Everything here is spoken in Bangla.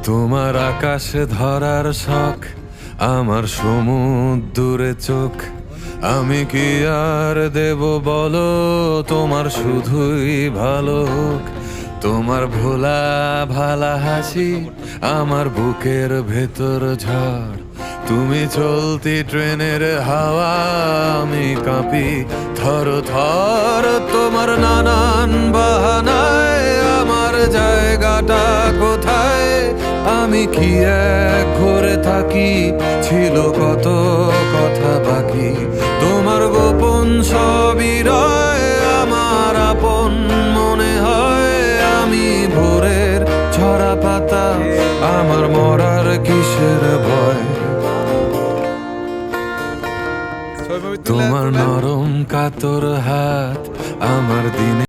তোমার আকাশে ধরার শখ, আমার সমুদ্রে চোখ। আমি কি আর দেব বলো, তোমার শুধুই ভালো হোক। তোমার ভোলা ভালা হাসি আমার বুকের ভেতর ঝড়। তুমি চলতি ট্রেনের হাওয়া, আমি কাঁপি থর থর। তোমার নানান বাহানায় আমার জায়গাটা কোথায়? আমি কি এক ঘরে থাকি, ছিল কত কথা বাকি। তোমার গোপন সবই রয়, আমার আপন মনে হয়। আমি ভোরের ছড়া পাতা, আমার মরার কিসের ভয়? তোমার নরম কাতর